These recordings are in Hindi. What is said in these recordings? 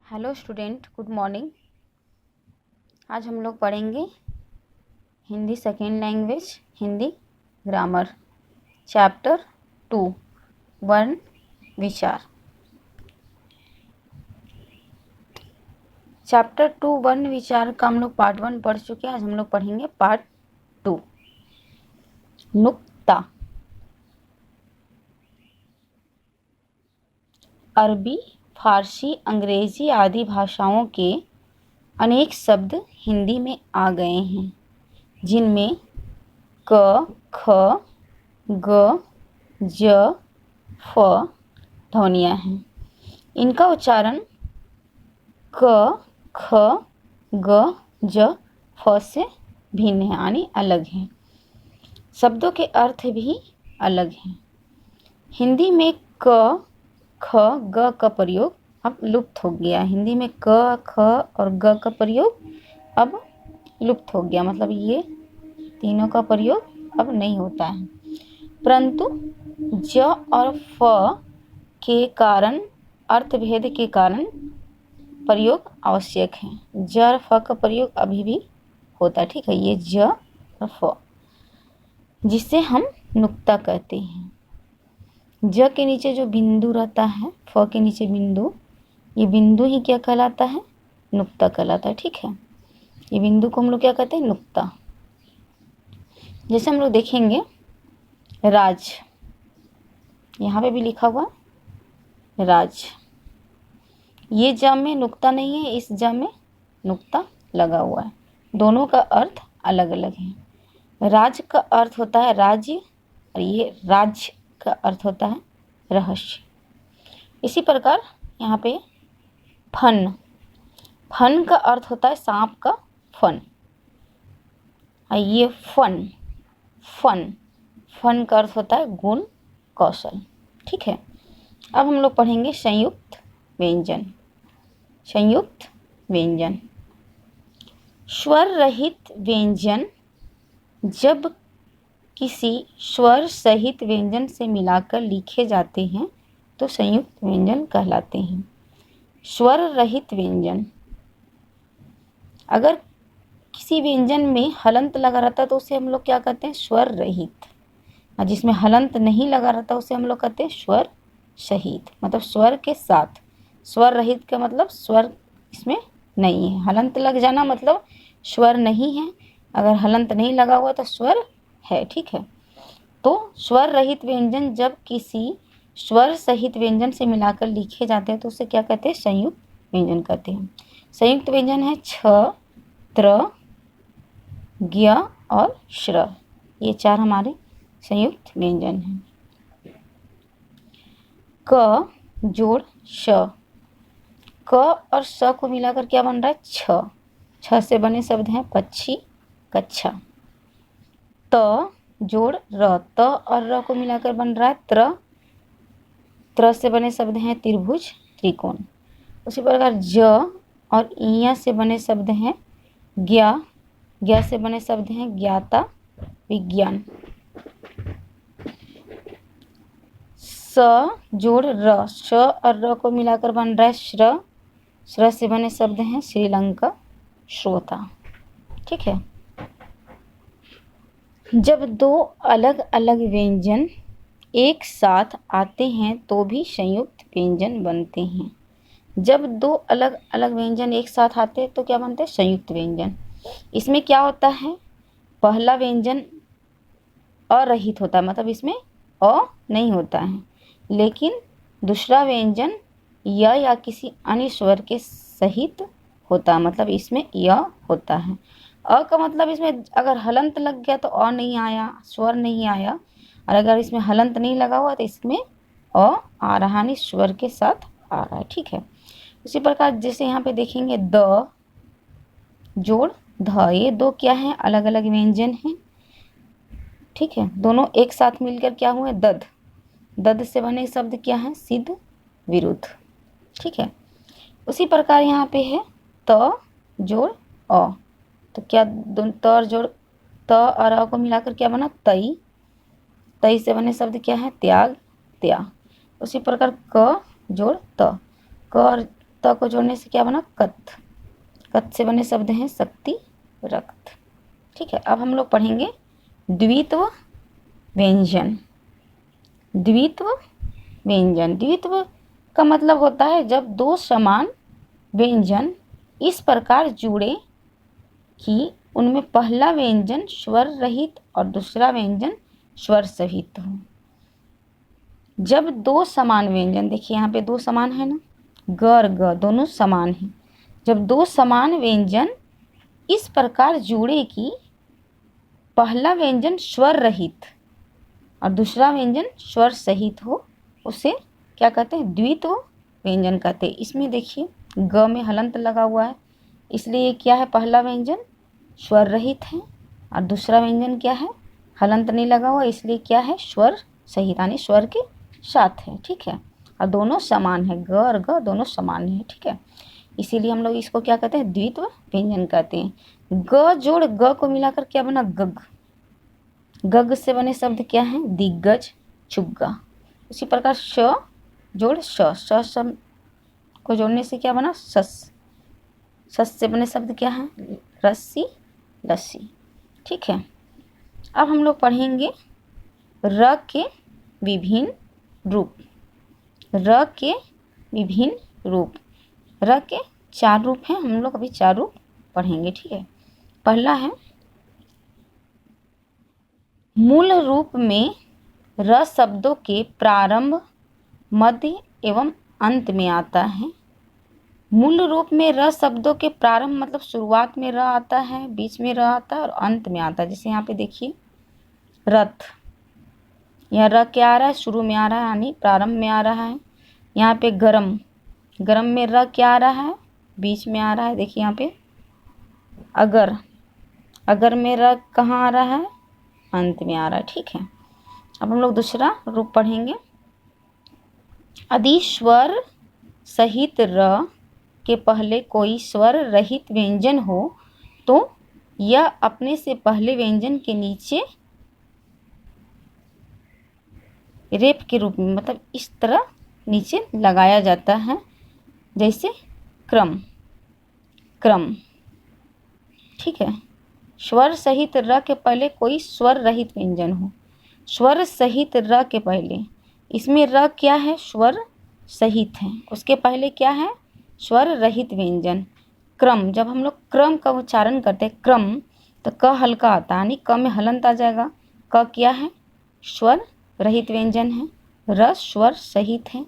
Hello student, good morning. आज हम लोग पढ़ेंगे Hindi second language, Hindi grammar, chapter 2 वर्ण विचार। चैप्टर 2 वर्ण विचार का हम लोग पार्ट 1 पढ़ चुके हैं। आज हम लोग पढ़ेंगे पार्ट 2। नुक्ता। अरबी, फारसी, अंग्रेजी आदि भाषाओं के अनेक शब्द हिंदी में आ गए हैं, जिनमें क, ख, ग, ज, फ ध्वनियाँ हैं। इनका उच्चारण क, ख, ग, ज, फ से भिन्न है, यानी अलग है। शब्दों के अर्थ भी अलग हैं। हिंदी में क, ख, ग का प्रयोग अब लुप्त हो गया। हिंदी में क, ख और ग का प्रयोग अब लुप्त हो गया, मतलब ये तीनों का प्रयोग अब नहीं होता है। परंतु ज और फ के कारण, अर्थभेद के कारण प्रयोग आवश्यक है। ज और फ का प्रयोग अभी भी होता है, ठीक है। ये ज और फ, जिसे हम नुक्ता कहते हैं। ज के नीचे जो बिंदु रहता है, फ के नीचे बिंदु, ये बिंदु ही क्या कहलाता है? नुक्ता कहलाता है, ठीक है। ये बिंदु को हम लोग क्या कहते हैं? नुक्ता। जैसे हम लोग देखेंगे राज, यहाँ पे भी लिखा हुआ राज। ये ज में नुक्ता नहीं है, इस ज में नुक्ता लगा हुआ है। दोनों का अर्थ अलग अलग है। राज का अर्थ होता है राज्य, और ये राज का अर्थ होता है रहस्य। इसी प्रकार यहाँ पे फन, फन का अर्थ होता है सांप का फन। ये फन, फन, फन का अर्थ होता है गुण, कौशल, ठीक है। अब हम लोग पढ़ेंगे संयुक्त व्यंजन। संयुक्त व्यंजन। स्वर रहित व्यंजन जब किसी स्वर सहित व्यंजन से मिलाकर लिखे जाते हैं तो संयुक्त व्यंजन कहलाते हैं। स्वर रहित व्यंजन, अगर किसी व्यंजन में हलंत लगा रहता है तो उसे हम लोग क्या कहते हैं? स्वर रहित। और जिसमें हलंत नहीं लगा रहता उसे हम लोग कहते हैं स्वर सहित, मतलब स्वर के साथ। स्वर रहित का मतलब स्वर इसमें नहीं है। हलंत लग जाना मतलब स्वर नहीं है, अगर हलंत नहीं लगा हुआ तो स्वर है, ठीक है। तो स्वर रहित व्यंजन जब किसी स्वर सहित व्यंजन से मिलाकर लिखे जाते हैं तो उसे क्या कहते हैं? संयुक्त व्यंजन कहते हैं। संयुक्त व्यंजन है छ, त्र, ज्ञ और श्र। ये चार हमारे संयुक्त व्यंजन हैं। क जोड़ श, क और श को मिलाकर क्या बन रहा है? छ। छ से बने शब्द हैं पक्षी, कच्छा। त जोड़ र, त और र को मिलाकर बन रहा है त्र। त्र से बने शब्द हैं त्रिभुज, त्रिकोण। उसी प्रकार ज और इया से बने शब्द हैं ज्ञा, ज्ञा से बने शब्द हैं ज्ञाता, विज्ञान। स जोड़ र, श और र को मिलाकर बन रहा है श्र। श्र से बने शब्द हैं श्रीलंका, श्रोता, ठीक है। जब दो अलग अलग व्यंजन एक साथ आते हैं तो भी संयुक्त व्यंजन बनते हैं। जब दो अलग अलग व्यंजन एक साथ आते हैं तो क्या बनते हैं? संयुक्त व्यंजन। इसमें क्या होता है? पहला व्यंजन अरहित होता है, मतलब इसमें अ नहीं होता है, लेकिन दूसरा व्यंजन य या किसी अन्य स्वर के सहित होता है, मतलब इसमें य होता है। अ का मतलब इसमें अगर हलंत लग गया तो अ नहीं आया, स्वर नहीं आया, और अगर इसमें हलंत नहीं लगा हुआ तो इसमें अ आ रहा, नहीं स्वर के साथ आ रहा है, ठीक है। उसी प्रकार जैसे यहाँ पे देखेंगे द जोड़ ध, ये दो क्या है? अलग अलग व्यंजन हैं, ठीक है। दोनों एक साथ मिलकर क्या हुए? दद। दद से बने शब्द क्या है? सिद्ध, विरुद्ध, ठीक है। उसी प्रकार यहाँ पे है त जोड़ अ, तो क्या त और जोड़ त और अ को मिलाकर क्या बना? तई। तई से बने शब्द क्या है? त्याग, त्याग। उसी प्रकार क जोड़ त, क और त को जोड़ने से क्या बना, कत। कत से बने शब्द हैं शक्ति, रक्त। ठीक है, अब हम लोग पढ़ेंगे द्वित्व व्यंजन। द्वित्व व्यंजन, द्वित्व का मतलब होता है जब दो समान व्यंजन इस प्रकार जुड़े कि उनमें पहला व्यंजन स्वर रहित और दूसरा व्यंजन स्वर सहित हो। जब दो समान व्यंजन, देखिए यहाँ पे दो समान है ना, ग और ग दोनों समान हैं। जब दो समान व्यंजन इस प्रकार जुड़े कि पहला व्यंजन स्वर रहित और दूसरा व्यंजन स्वर सहित हो, उसे क्या कहते हैं, द्वित्व व्यंजन कहते हैं। इसमें देखिए ग में हलंत लगा हुआ है, इसलिए क्या है, पहला व्यंजन स्वर रहित है और दूसरा व्यंजन क्या है, हलंत नहीं लगा हुआ, इसलिए क्या है, स्वर सहित यानी स्वर के साथ है। ठीक है, और दोनों समान है, ग और ग दोनों समान है। ठीक है, इसीलिए हम लोग इसको क्या कहते हैं, द्वित्व व्यंजन कहते हैं। ग जोड़ ग को मिलाकर क्या बना, गग। गग से बने शब्द क्या है, दिग्गज, चुग्गा। उसी प्रकार श जोड़ श को जोड़ने से क्या बना, सस। सस से बने शब्द क्या है, रस्सी, लस्सी। ठीक है, अब हम लोग पढ़ेंगे र के विभिन्न रूप। र के विभिन्न रूप, र के 4 रूप हैं, हम लोग अभी 4 रूप पढ़ेंगे। ठीक है, पहला है मूल रूप में र शब्दों के प्रारंभ, मध्य एवं अंत में आता है। मूल रूप में र शब्दों के प्रारंभ मतलब शुरुआत में र आता है, बीच में र आता है और अंत में आता है। जैसे यहाँ पे देखिए रथ, यहाँ र क्या आ रहा है, शुरू में आ रहा है यानी प्रारंभ में आ रहा है। यहाँ पे गरम, गरम में र क्या आ रहा है, बीच में आ रहा है। देखिए यहाँ पे अगर, अगर में र कहाँ आ रहा है, अंत में आ रहा है। ठीक है, अब हम लोग दूसरा रूप पढ़ेंगे। यदि स्वर सहित र के पहले कोई स्वर रहित व्यंजन हो तो यह अपने से पहले व्यंजन के नीचे रेप के रूप में, मतलब इस तरह नीचे लगाया जाता है, जैसे क्रम, क्रम। ठीक है, स्वर सहित र के पहले कोई स्वर रहित व्यंजन हो, स्वर सहित र के पहले, इसमें र क्या है, स्वर सहित है, उसके पहले क्या है, स्वर रहित व्यंजन। क्रम, जब हम लोग क्रम का उच्चारण करते हैं, क्रम, तो क हल्का आता है यानी क में हलंत आ जाएगा। क क्या है, स्वर रहित व्यंजन है, र स्वर सहित है।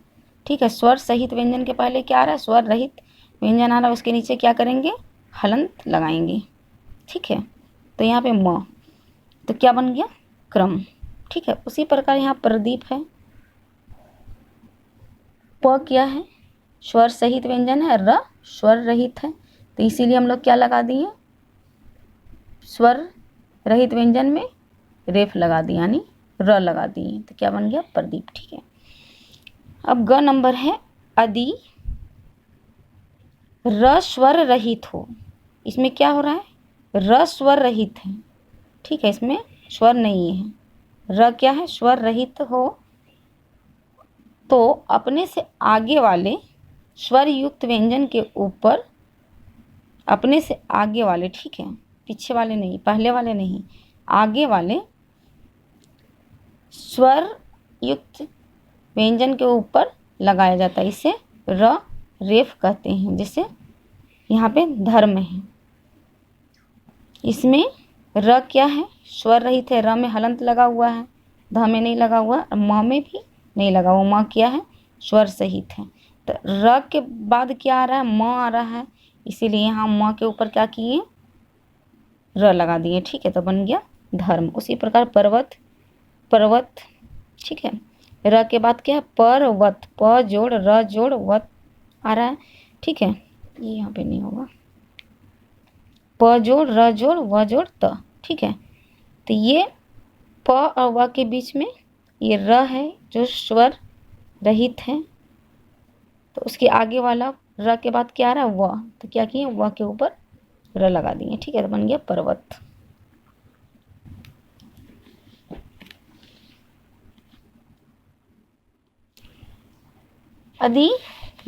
ठीक है, स्वर सहित व्यंजन के पहले क्या आ रहा है, स्वर रहित व्यंजन आ रहा है, उसके नीचे क्या करेंगे, हलंत लगाएंगे। ठीक है, तो यहाँ पे म, तो क्या बन गया, क्रम। ठीक है, उसी प्रकार यहाँ प्रदीप है, प क्या है, स्वर सहित व्यंजन है, र स्वर रहित है, तो इसीलिए हम लोग क्या लगा दिए, स्वर रहित व्यंजन में रेफ लगा दिए यानी र लगा दिए, तो क्या बन गया, प्रदीप। ठीक है, अब ग नंबर है यदि र स्वर रहित हो, इसमें क्या हो रहा है, र स्वर रहित है। ठीक है, इसमें स्वर नहीं है, र क्या है, स्वर रहित हो तो अपने से आगे वाले स्वर युक्त व्यंजन के ऊपर, अपने से आगे वाले, ठीक है, पीछे वाले नहीं, पहले वाले नहीं, आगे वाले स्वर युक्त व्यंजन के ऊपर लगाया जाता है, इसे र रेफ कहते हैं। जैसे यहाँ पे धर्म है, इसमें र क्या है, स्वर रहित है, र में हलंत लगा हुआ है, ध में नहीं लगा हुआ, म में भी नहीं लगा हुआ, म क्या है, स्वर सहित है। तो र के बाद क्या आ रहा है, म आ रहा है, इसीलिए यहाँ म के ऊपर क्या किए, र लगा दिए। ठीक है, तो बन गया धर्म। उसी प्रकार पर्वत, पर्वत। ठीक है, र के बाद क्या है, पर्वत, प जोड़ र जोड़ वत आ रहा है। ठीक है, ये यहाँ पे नहीं होगा, प जोड़ र जोड़ व जोड़ त। ठीक है, तो ये प और व के बीच में ये र है जो स्वर रहित है, तो उसके आगे वाला र के बाद क्या आ रहा है, व, तो क्या किए, व के ऊपर र लगा दिए। ठीक है, तो बन गया पर्वत। यदि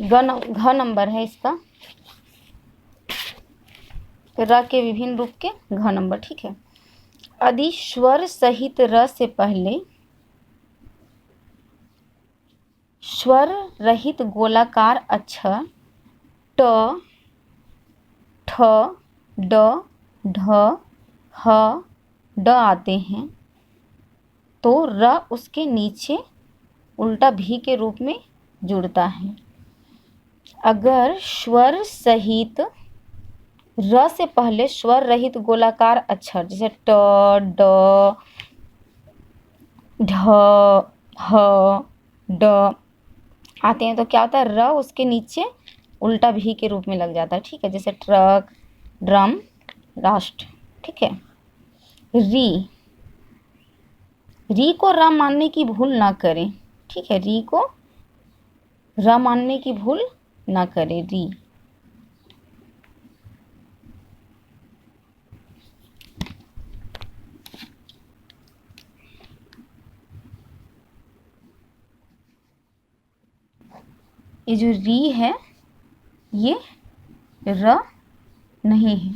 घ नंबर है इसका, र के विभिन्न रूप के घ नंबर, ठीक है। यदि स्वर सहित र से पहले स्वर रहित गोलाकार अक्षर ट, ठ, ड, ढ, ह, ड आते हैं तो र उसके नीचे उल्टा भी के रूप में जुड़ता है। अगर स्वर सहित र से पहले स्वर रहित गोलाकार अक्षर जैसे ट, ड, ढ, ह, ड आते हैं तो क्या होता है, र उसके नीचे उल्टा भी के रूप में लग जाता है, ठीक है। जैसे ट्रक, ड्रम, राष्ट्र, ठीक है। री को र मानने की भूल ना करें, ठीक है। री को र मानने की भूल ना करें। री, ये जो री है ये र नहीं है,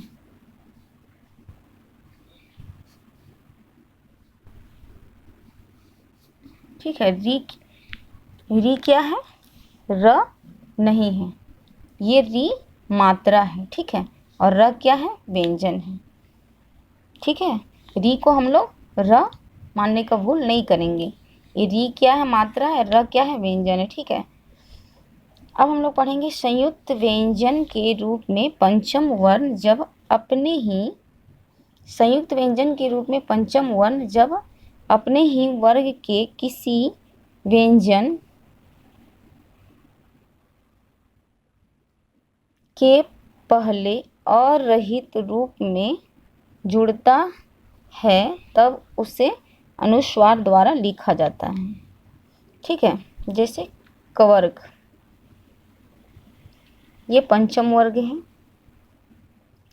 ठीक है। री क्या है, र नहीं है, ये री मात्रा है, ठीक है। और र क्या है, व्यंजन है, ठीक है। री को हम लोग र मानने का भूल नहीं करेंगे। ये री क्या है, मात्रा है, र क्या है, व्यंजन है, ठीक है। अब हम लोग पढ़ेंगे संयुक्त व्यंजन के रूप में पंचम वर्ण जब अपने ही संयुक्त व्यंजन के रूप में पंचम वर्ण जब अपने ही वर्ग के किसी व्यंजन के पहले अरहित रूप में जुड़ता है तब उसे अनुस्वार द्वारा लिखा जाता है, ठीक है। जैसे कवर्ग, ये पंचम वर्ग है,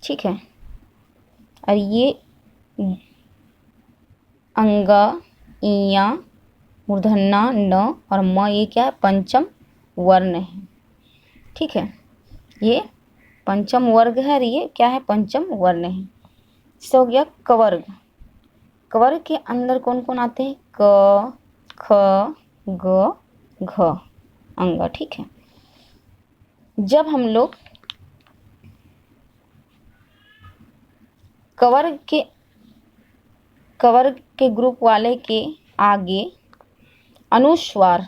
ठीक है। और ये अंगा, इया, मूर्धन्या, न और म, ये क्या है, पंचम वर्ण है, ठीक है। ये पंचम वर्ग है और ये क्या है, पंचम वर्ण है। जैसे हो गया कवर्ग। कवर्ग के अंदर कौन कौन आते हैं, क, ख, ग, घ, अंग, ठीक है। जब हम लोग कवर्ग के ग्रुप वाले के आगे अनुस्वार,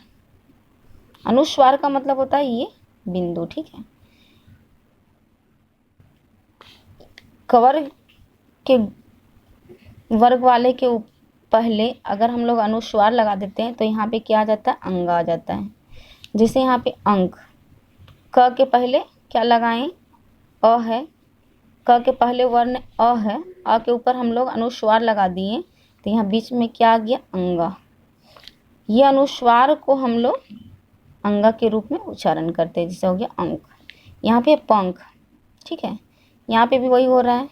अनुस्वार का मतलब होता है ये बिंदु, ठीक है। कवर्ग के वर्ग वाले के पहले अगर हम लोग अनुस्वार लगा देते हैं तो यहाँ पे क्या आ जाता है, अंग आ जाता है। जैसे यहाँ पे अंक, क के पहले क्या लगाएं, अ है, क के पहले वर्ण अ है, अ के ऊपर हम लोग अनुस्वार लगा दिए तो यहाँ बीच में क्या आ गया, अंगा। ये अनुस्वार को हम लोग अंगा के रूप में उच्चारण करते हैं, जैसे हो गया अंक। यहाँ पे पंख, ठीक है। यहाँ पे भी वही हो रहा है,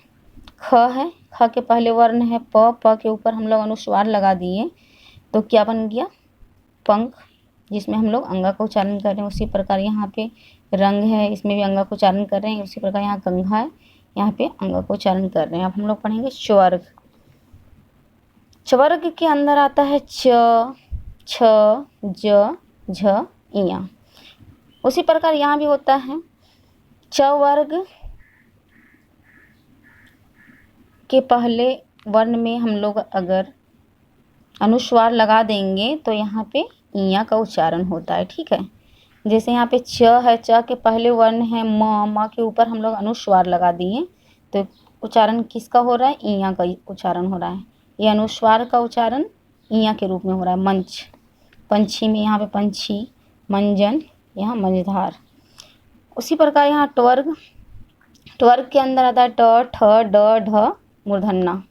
ख है, ख के पहले वर्ण है प, प के ऊपर हम लोग अनुस्वार लगा दिए तो क्या बन गया, पंख, जिसमें हम लोग अंगा का उच्चारण कर रहे हैं। उसी प्रकार यहाँ पे रंग है, इसमें भी अंगा का उच्चारण कर रहे हैं। उसी प्रकार यहाँ गंगा है, यहाँ पे अंगा का उच्चारण कर रहे हैं। अब हम लोग पढ़ेंगे चवर्ग। चवर्ग के अंदर आता है च, छ, ज, झ, इया। उसी प्रकार यहाँ भी होता है, च वर्ग के पहले वर्ण में हम लोग अगर अनुस्वार लगा देंगे तो यहाँ पे इया का उच्चारण होता है, ठीक है। जैसे यहाँ पे च है, च के पहले वर्ण है म, म के ऊपर हम लोग अनुस्वार लगा दिए तो उच्चारण किसका हो रहा है, इया का उच्चारण हो रहा है। ये अनुस्वार का उच्चारण इया के रूप में हो रहा है। मंच, पंछी में यहाँ पे पंछी, मंजन, यहाँ मंझधार। उसी प्रकार यहाँ ट्वर्ग, ट्वर्ग के अंदर आता है ट, ठ, ड, ढ, मूर्धन्या।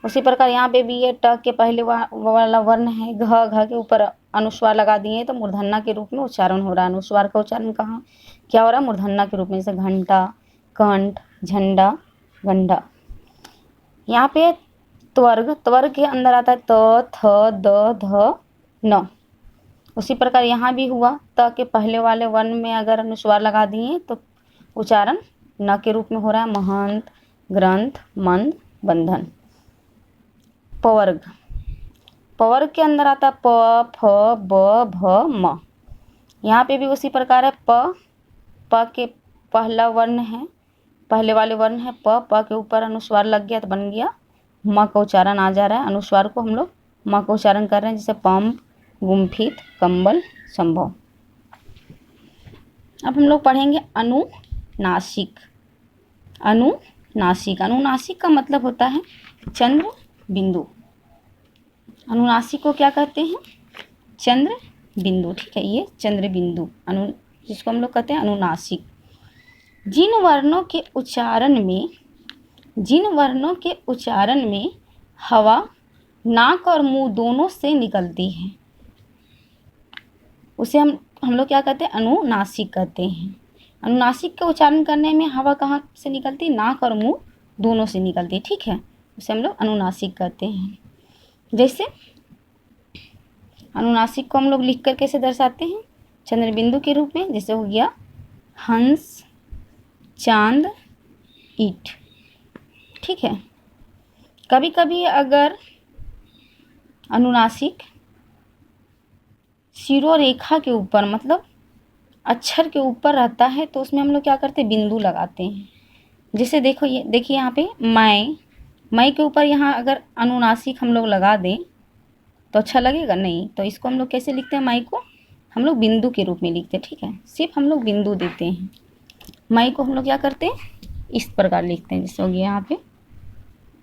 उसी प्रकार यहाँ पे भी ये ट के पहले वाला वर्ण है घ, घ के ऊपर अनुस्वार लगा दिए तो मूर्धन्या के रूप में उच्चारण हो रहा है। अनुस्वार का उच्चारण कहाँ क्या हो रहा है, मूर्धन्या के रूप में, जैसे घंटा, कंठ, झंडा, गंडा। यहाँ पे त्वर्ग, त्वर्ग के अंदर आता है त, थ, द, ध, न। उसी प्रकार यहाँ भी हुआ, त के पहले वाले वर्ण में अगर अनुस्वार लगा दिए तो उच्चारण न के रूप में हो रहा है। महंत, ग्रंथ, मंद, बंधन। पवर्ग, पवर्ग के अंदर आता प, फ, ब, भ, म। यहाँ पे भी उसी प्रकार है। प के पहला वर्ण है, पहले वाले वर्ण है प के ऊपर अनुस्वार लग गया तो बन गया म का उच्चारण आ जा रहा है। अनुस्वार को हम लोग म का उच्चारण कर रहे हैं, जैसे पंप, गुम्फित, कंबल, संभव। अब हम लोग पढ़ेंगे अनुनासिक। अनुनासिक, अनुनासिक का मतलब होता है चंद्र बिंदु। अनुनासिक को क्या कहते हैं? चंद्र बिंदु। ठीक है, ये चंद्र बिंदु जिसको हम लोग कहते हैं अनुनासिक। जिन वर्णों के उच्चारण में हवा नाक और मुंह दोनों से निकलती है उसे हम लोग क्या कहते हैं? अनुनासिक कहते हैं। अनुनासिक का उच्चारण करने में हवा कहाँ से निकलती है? नाक और मुंह दोनों से निकलती है। ठीक है, उसे हम लोग अनुनासिक कहते हैं। जैसे अनुनासिक को हम लोग लिख कर कैसे दर्शाते हैं? चंद्र बिंदु के रूप में। जैसे हो गया हंस, चांद, ईट। ठीक है, कभी कभी अगर अनुनासिक शिरोरेखा के ऊपर मतलब अक्षर के ऊपर रहता है तो उसमें हम लोग क्या करते हैं? बिंदु लगाते हैं। जैसे देखो, ये देखिए यहाँ पे मैं के ऊपर यहाँ अगर अनुनासिक हम लोग लगा दें तो अच्छा लगेगा? नहीं। तो इसको हम लोग कैसे लिखते हैं? मैं को हम लोग बिंदु के रूप में लिखते हैं। ठीक है, सिर्फ हम लोग बिंदु देते हैं। मैं को हम लोग क्या करते हैं? इस प्रकार लिखते हैं। जैसे हो गया यहाँ पे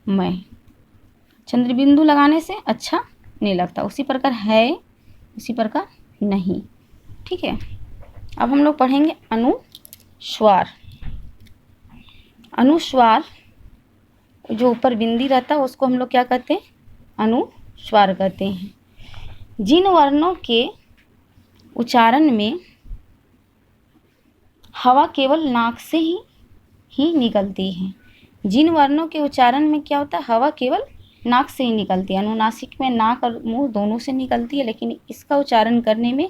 मैं। चंद्र बिंदु लगाने से अच्छा नहीं लगता। उसी प्रकार है, उसी प्रकार नहीं। ठीक है, अब हम लोग पढ़ेंगे अनुस्वार। अनुस्वार जो ऊपर बिंदी रहता है उसको हम लोग क्या कहते हैं? अनुस्वार कहते हैं। जिन वर्णों के उच्चारण में हवा केवल नाक से ही निकलती है। जिन वर्णों के उच्चारण में क्या होता है? हवा केवल नाक से ही निकलती है। अनुनासिक में नाक और मुंह दोनों से निकलती है, लेकिन इसका उच्चारण करने में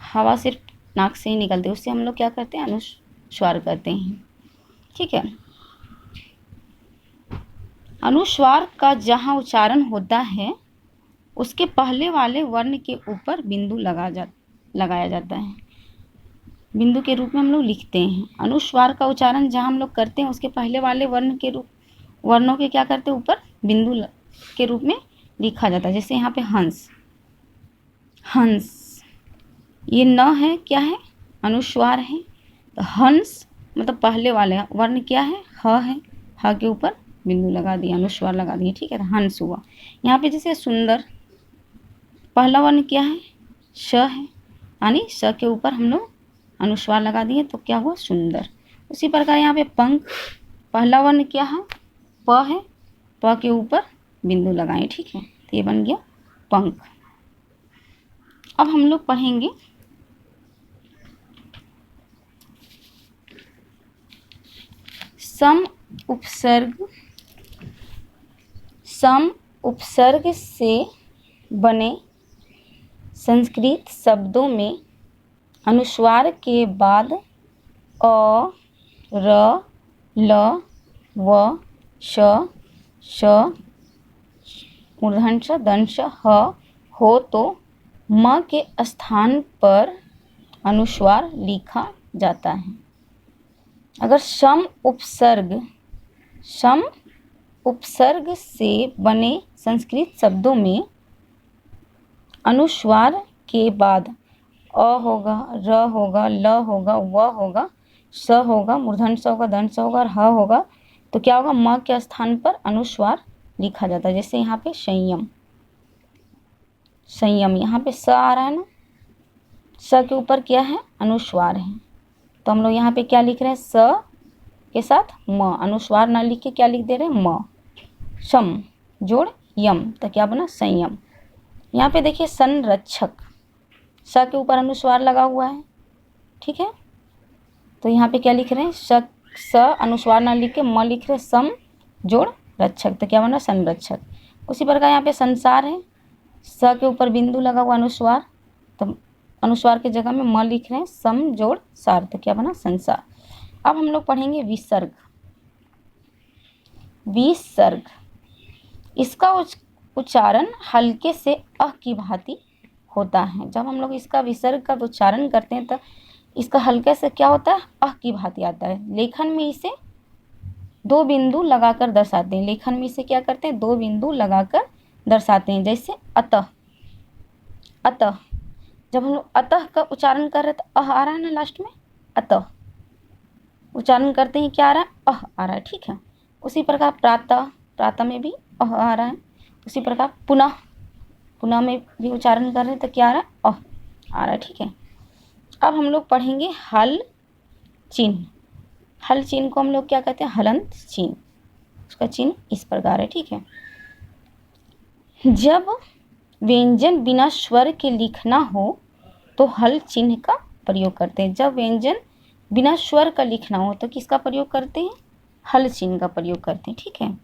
हवा सिर्फ नाक से ही निकलती है। उससे हम लोग क्या करते हैं? अनुस्वार कहते हैं। ठीक है, अनुस्वार का जहाँ उच्चारण होता है उसके पहले वाले वर्ण के ऊपर बिंदु लगाया जाता है। बिंदु के रूप में हम लोग लिखते हैं। अनुस्वार का उच्चारण जहाँ हम लोग करते हैं उसके पहले वाले वर्णों के क्या करते हैं? ऊपर बिंदु के रूप में लिखा जाता है। जैसे यहाँ पे हंस, हंस ये न है, क्या है? अनुस्वार है। तो हंस मतलब पहले वाले वर्ण क्या है? ह है। ह के ऊपर बिंदु लगा दिया, अनुस्वार लगा दिए। ठीक है, तो हंस हुआ। यहाँ पे जैसे सुंदर, पहला वर्ण क्या है? श है, यानी श के ऊपर हम लोग अनुस्वार लगा दिए तो क्या हुआ? सुंदर। उसी प्रकार यहाँ पे पंख, पहला वर्ण क्या है? प है, प के ऊपर बिंदु लगाएं। ठीक है, तो ये बन गया पंख। अब हम लोग पढ़ेंगे सम उपसर्ग से बने संस्कृत शब्दों में अनुस्वार के बाद अ, र, ल, व, श, मूर्धन्य ष, दंड श, ह हो तो म के स्थान पर अनुस्वार लिखा जाता है। अगर सम उपसर्ग से बने संस्कृत शब्दों में अनुस्वार के बाद अ होगा, र होगा, ल होगा, व होगा, स होगा, मूर्धन्य स होगा, दंड स होगा और ह होगा, तो क्या होगा? म के स्थान पर अनुस्वार लिखा जाता है। जैसे यहाँ पे संयम, संयम यहाँ पे स आ रहा है ना, स के ऊपर क्या है? अनुस्वार है। तो हम लोग यहाँ पे क्या लिख रहे हैं? स के साथ म, अनुस्वार ना लिख के क्या लिख दे रहे हैं? म। सम जोड़ यम, तो क्या बना? संयम। यहाँ पे देखिए संरक्षक, स के ऊपर अनुस्वार लगा हुआ है। ठीक है, तो यहाँ पे क्या लिख रहे हैं? स अनुस्वार ना लिख के म लिख रहे हैं, सम जोड़ रक्षक, तो क्या बना? संरक्षक। उसी प्रकार यहाँ पे संसार है, स के ऊपर बिंदु लगा हुआ अनुस्वार, तो अनुस्वार के जगह में म लिख रहे हैं, सम जोड़ सार, तो क्या बना संसार। अब हम लोग पढ़ेंगे विसर्ग। विसर्ग, इसका उच्चारण हल्के से अ की भांति होता है। जब हम लोग इसका विसर्ग का उच्चारण करते हैं तो इसका हल्के से क्या होता है, अ की भांति आता है। लेखन में इसे 2 बिंदु लगाकर दर्शाते हैं। लेखन में इसे क्या करते हैं, 2 बिंदु लगाकर दर्शाते हैं। जैसे अतः, अतः जब हम लोग अतः का उच्चारण कर रहे हैं तो अह आ रहा है ना लास्ट में, अतः उच्चारण करते हैं क्या आ रहा है, अह आ रहा है, ठीक है। उसी प्रकार प्रातः, प्रातः में भी अह आ रहा है। उसी प्रकार पुनः, पुनः में भी उच्चारण कर रहे हैं तो क्या आ रहा है, अह आ रहा है, ठीक है। अब हम लोग पढ़ेंगे हल चिन्ह। हल चिन्ह को हम लोग क्या कहते हैं, हलंत चिन्ह। उसका चिन्ह इस प्रकार है, ठीक है। जब व्यंजन बिना स्वर के लिखना हो तो हल चिन्ह का प्रयोग करते हैं। जब व्यंजन बिना स्वर का लिखना हो तो किसका प्रयोग करते हैं, हल चिन्ह का प्रयोग करते हैं, ठीक है।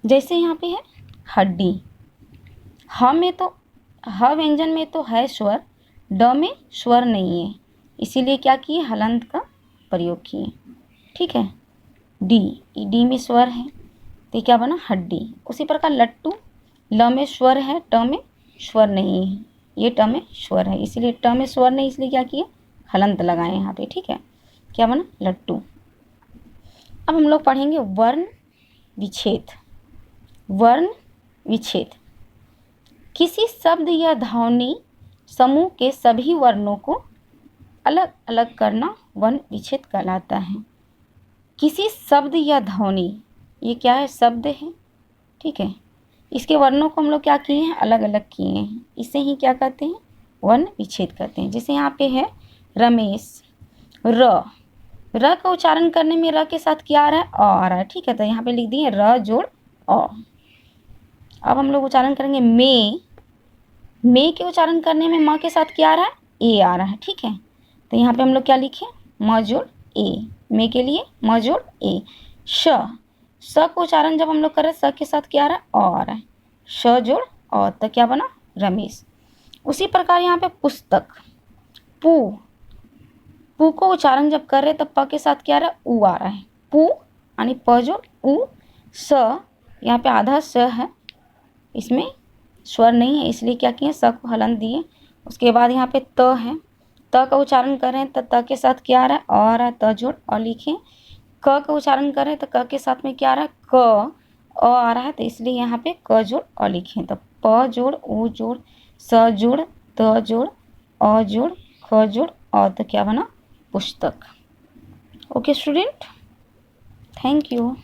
जैसे यहाँ पे है हड्डी, ह में तो, ह व्यंजन में तो है स्वर, ड में स्वर नहीं है, इसीलिए क्या किए, हलंत का प्रयोग किए, ठीक है। डी, डी में स्वर है तो क्या बना हड्डी। उसी प्रकार लट्टू, ल में स्वर है, ट में स्वर नहीं है, ये ट में स्वर है, इसीलिए ट में स्वर नहीं, इसलिए क्या किए, हलंत लगाए यहाँ पे, ठीक है। क्या बना लट्टू। अब हम लोग पढ़ेंगे वर्ण विच्छेद। वर्ण विच्छेद, किसी शब्द या ध्वनि समूह के सभी वर्णों को अलग अलग करना वर्ण विच्छेद कहलाता है। किसी शब्द या ध्वनि, ये क्या है, शब्द है, ठीक है, इसके वर्णों को हम लोग क्या किए हैं, अलग अलग किए हैं, इसे ही क्या कहते हैं, वर्ण विच्छेद कहते हैं। जैसे यहाँ पे है रमेश, र का उच्चारण करने में र के साथ क्या आ रहा है, अ आ रहा है, ठीक है, तो यहाँ पे लिख दिए र जोड़ अ। अब हम लोग उच्चारण करेंगे मे के उच्चारण करने में म के साथ क्या आ रहा है, ए आ रहा है, ठीक है, तो यहाँ पे हम लोग क्या लिखे, म जोड़ ए, मे के लिए म जोड़ ए। श को उच्चारण जब हम लोग कर रहे हैं स के साथ क्या आ रहा है, अ आ रहा है, श जोड़ अ, तो क्या बना रमेश। उसी प्रकार यहाँ पे पुस्तक, पू को उच्चारण जब कर रहे तब प के साथ क्या आ रहा है, उ आ रहा है, पू यानी प जोड़ उ। स, यहाँ पे आधा स है, इसमें स्वर नहीं है, इसलिए क्या किए, स को हलंत दिए। उसके बाद यहाँ पे त है, त का उच्चारण कर रहे हैं तो त के साथ क्या आ रहा है, अ आ रहा है, त जोड़ अ लिखे। क का उच्चारण कर रहे हैं तो क के साथ में क्या आ रहा है, क अ आ रहा है, तो इसलिए यहाँ पे क जोड़ अ लिखे। तो प जोड़ उ जोड़ स जोड़ त जोड़ अ जोड़ ख जोड़ अ, तो क्या बना पुस्तक। Okay student, thank you.